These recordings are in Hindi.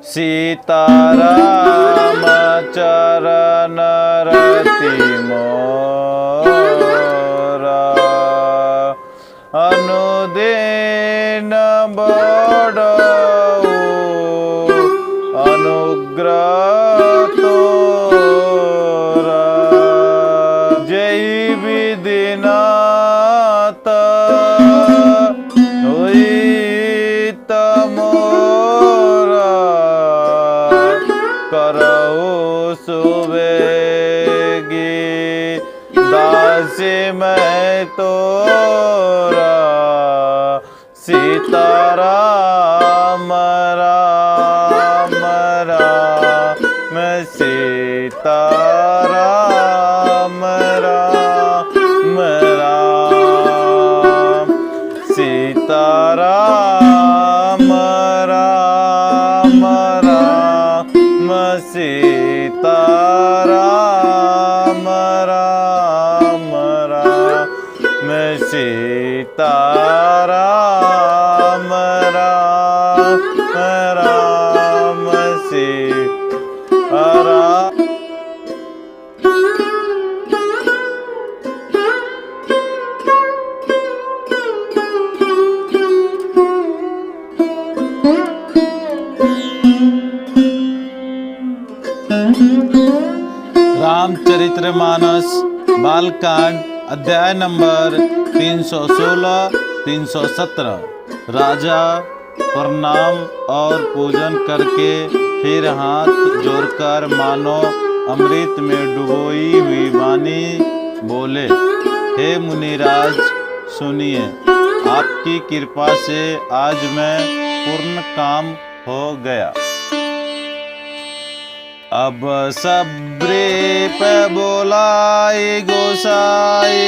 सीताराम चरण रति मोरा, अनुदिन बड़ऊ अनुग्रह तोरा। जय विधिनाथ हुई तमोरा, करहु सुबेगी दासी मैं तोरा। सीताराम राम राम सीताराम राम राम, सीताराम राम राम सीताराम राम राम सीताराम राम राम सीताराम। रामचरितमानस बालकांड अध्याय नंबर 316-317। राजा प्रणाम और पूजन करके फिर हाथ जोड़कर मानो अमृत में डुबोई हुई वाणी बोले, हे मुनिराज सुनिए, आपकी कृपा से आज मैं पूर्ण काम हो गया। अब सबरे पे बोलाई गोसाई,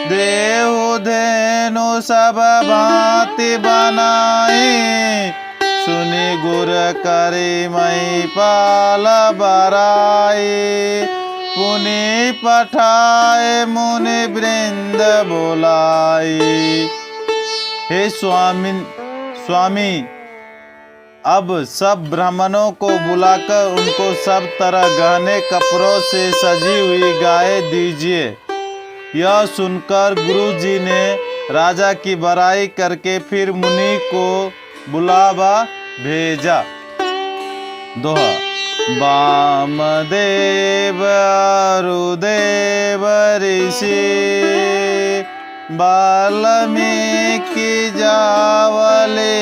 देहु धेनु सब भांति बनाई। सुनि गुर करी मई पाल बराई, पुनि पठाए मुनि वृंद बोलाई। हे स्वामी अब सब ब्राह्मणों को बुलाकर उनको सब तरह गहने कपड़ों से सजी हुई गाय दीजिए। यह सुनकर गुरुजी ने राजा की बड़ाई करके फिर मुनि को बुलावा भेजा। दोहा। वामदेव अरुदेव ऋषि, वाल्मीकि जावले।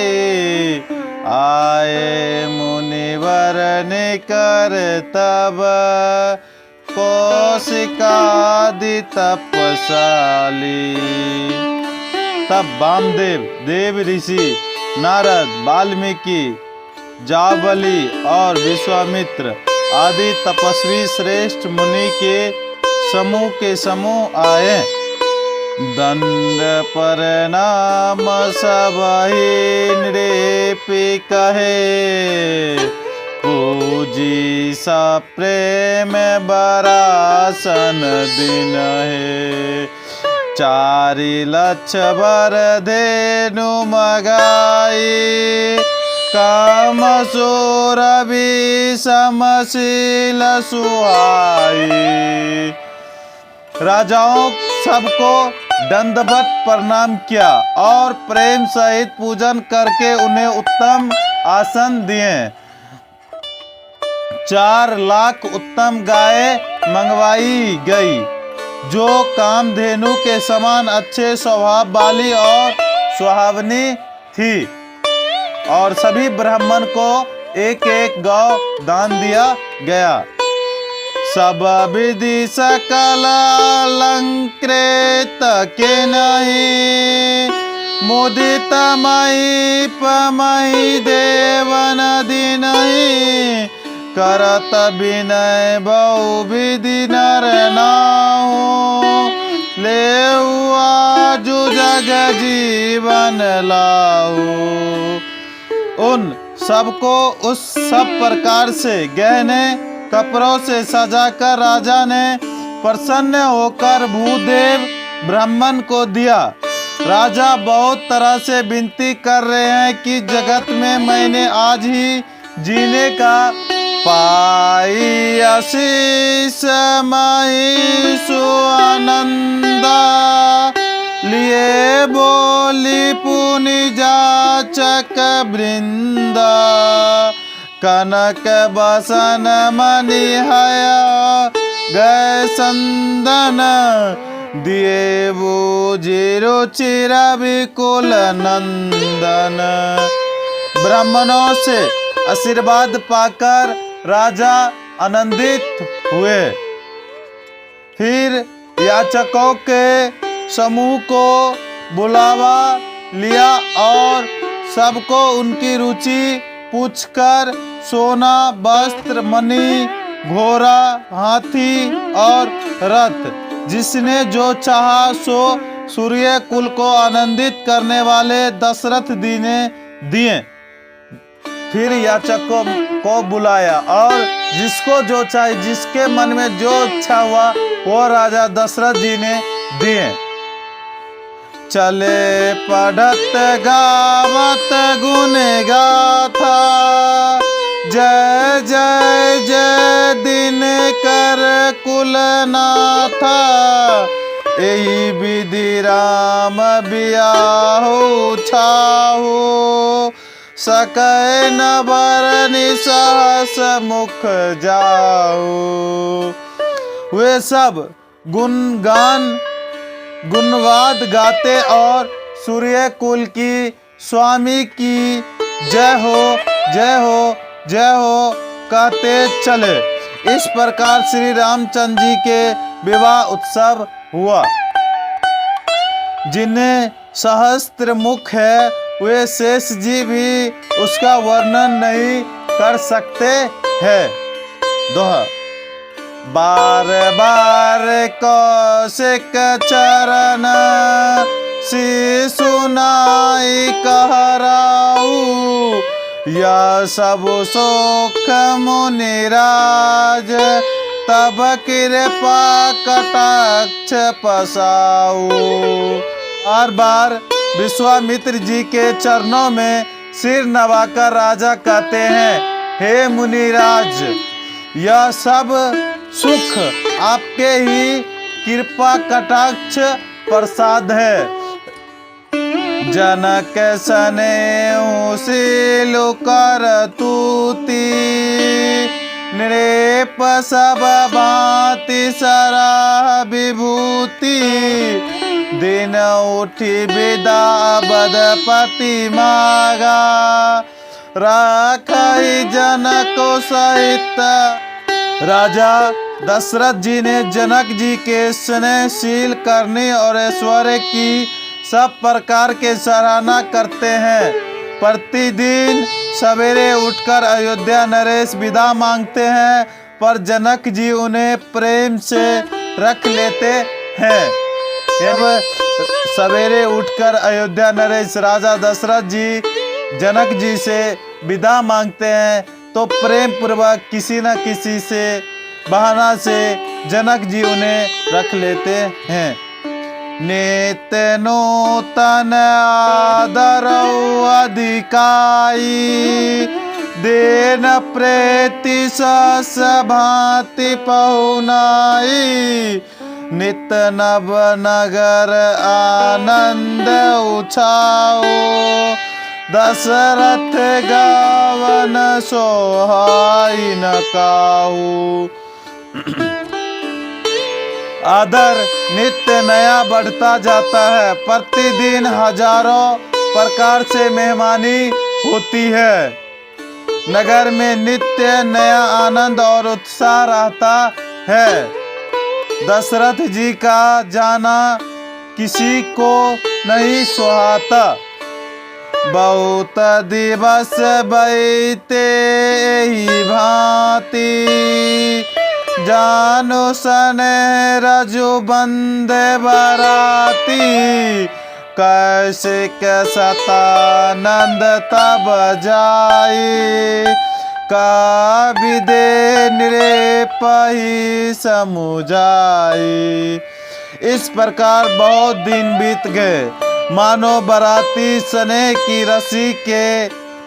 आए मुनिवर निकर तब, कौशिकादि तपसाली। तब वामदेव, देव ऋषि, नारद, वाल्मीकि, जावली और विश्वामित्र आदि तपस्वी श्रेष्ठ मुनि के समूह आए। दंड प्रणाम सबहि नृपि कहे, पूजी सा प्रेम बरासन दिन है। 4 लक्ष वर धेनु मगाई, काम सूर समशील सुहाई। राजाओं सबको दंडवत प्रणाम किया और प्रेम सहित पूजन करके उन्हें उत्तम आसन दिए। 4 लाख उत्तम गाय मंगवाई गई, जो कामधेनु के समान अच्छे स्वभाव वाली और सुहावनी थी। और सभी ब्राह्मण को एक गौ दान दिया गया। सब विधि सकल अलंकृत के नहीं, मुदित मई पमई देवन नहीं। करत विनय बहु विधि नर नाहु, लेउ आजु जग जीवन लाहु। उन सबको उस सब प्रकार से गहने कपड़ों से सजाकर राजा ने प्रसन्न होकर भूदेव ब्राह्मण को दिया। राजा बहुत तरह से विनती कर रहे हैं कि जगत में मैंने आज ही जीने का पाई आशीष मही सुआनंदा, लिए बोली पुनि जाचक वृंदा, कनक बसन मणि हया गए संदन, दिए वो रुचिर विकुल नंदन। ब्राह्मणों से आशीर्वाद पाकर राजा आनंदित हुए। फिर याचकों के समूह को बुलावा लिया और सबको उनकी रुचि पूछकर सोना, वस्त्र, मणि, घोड़ा, हाथी और रथ, जिसने जो चाहा सो सूर्य कुल को आनंदित करने वाले दशरथ जी ने दिए। फिर याचकों को बुलाया और जिसको जो चाहे, जिसके मन में जो इच्छा हुआ वो राजा दशरथ जी ने दिए। चले पढ़त गावत गुण गाथा, जय जय जय दिन कर कुलनाथा, एही विधि राम बियाहु छाहु, सकै न बरनि सहस मुख जाओ। वे सब गुणगान गुणवाद गाते और सूर्य कुल की स्वामी की जय हो जय हो जय हो कहते चले। इस प्रकार श्री रामचंद्र जी के विवाह उत्सव हुआ। जिन्हें सहस्त्र मुख है वे शेष जी भी उसका वर्णन नहीं कर सकते हैं। दोहा। बार बार कौशिक चरण सुनाई कहराऊ, यह सब सुख मुनिराज तब कृपा कटाक्ष पसाऊ। बार बार विश्वामित्र जी के चरणों में सिर नवाकर राजा कहते हैं, हे मुनिराज, यह सब सुख आपके ही कृपा कटाक्ष प्रसाद है। जनक सने शीलु कर तूती, नृप सब भांति सरा विभूति, दिन उठी विदा बदपति मागा, राखई जनक सहित। राजा दशरथ जी ने जनक जी के स्नेहशील करने और ऐश्वर्य की सब प्रकार के सराहना करते हैं। प्रतिदिन सवेरे उठकर अयोध्या नरेश विदा मांगते हैं, पर जनक जी उन्हें प्रेम से रख लेते हैं। जब सवेरे उठकर अयोध्या नरेश राजा दशरथ जी जनक जी से विदा मांगते हैं तो प्रेम पूर्वक किसी न किसी से बहाना से जनक जी उन्हें रख लेते हैं। नित्य नूतन आदर अधिकाई, देन प्रेति सस भांति पहुनाई, नित नव नगर आनंद उछाओ, दशरथ गावन सोहाई न काहू। आदर नित्य नया बढ़ता जाता है। प्रतिदिन हजारों प्रकार से मेहमानी होती है। नगर में नित्य नया आनंद और उत्साह रहता है। दशरथ जी का जाना किसी को नहीं सुहाता। बहुत दिवस बैते ही भांति, जानो सने रजु बंदे बराती, कैसे सतानंद तब जाई, का विदे निरेपही समुझाई। इस प्रकार बहुत दिन बीत गए। मानो बराती स्नेह की रस्सी के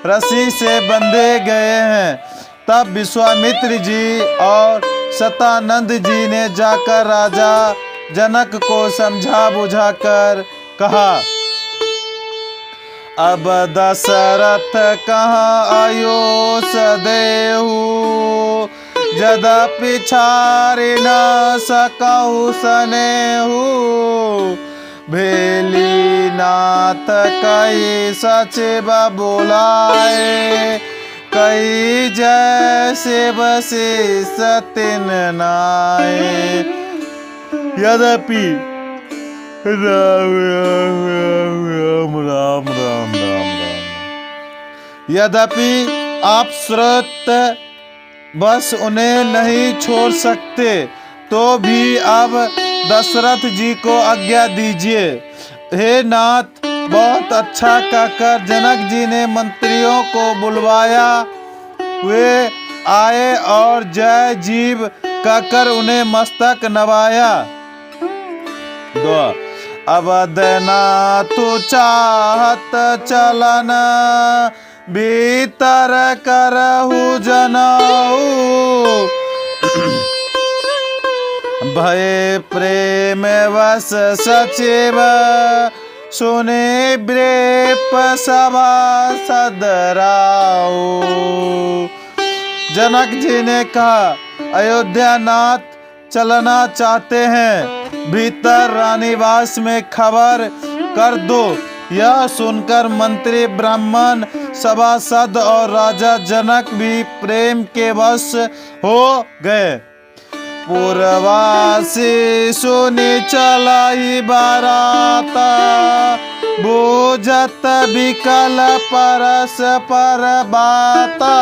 रस्सी से बंधे गए हैं। तब विश्वामित्र जी और सतानंद जी ने जाकर राजा जनक को समझा बुझाकर कहा, अब दशरथ कहाँ आयुष देहु, यद्यपि छाड़ि न सकहु सनेहु। भेली नाथ कई सचिव बुलाए, कई जैसे वशिष्ठ तिन नाए। यद्यपि राम राम राम राम राम राम राम, यद्यपि आप श्रुत बस उन्हें नहीं छोड़ सकते, तो भी अब दशरथ जी को आज्ञा दीजिए। हे नाथ, बहुत अच्छा कहकर जनक जी ने मंत्रियों को बुलवाया। वे आए और जय जीव कहकर उन्हें मस्तक नवाया। अवधनाथ चाहत चलन, भीतर करहु जनाऊ। भय प्रेम वश सचिव, सुने ब्रेप सभा सदराऊ। जनक जी ने कहा, अयोध्या नाथ चलना चाहते हैं, भीतर रानीवास में खबर कर दो। यह सुनकर मंत्री ब्राह्मण सभासद और राजा जनक भी प्रेम के वश हो गए। पूर्वासी सुनि चलाई बाराता, बूझत विकल परस पर बाता।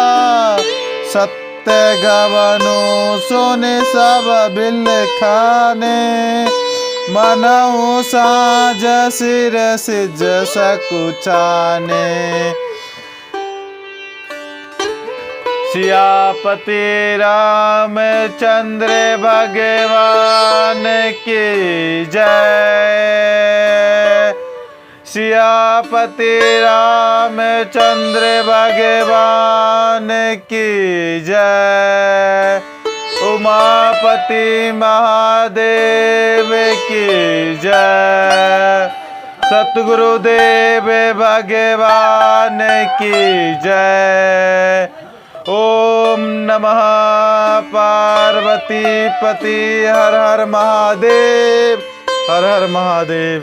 सत्य गवनु सुनि सब बिल खाने, मनहु साज सिर सिज सकुचाने। सियापति रामचंद्र भगवान की जय। सियापति रामचंद्र भगवान की जय। उमापति महादेव की जय। सतगुरुदेव भगवान की जय। ओम नमः पार्वती पति। हर हर महादेव, हर हर महादेव।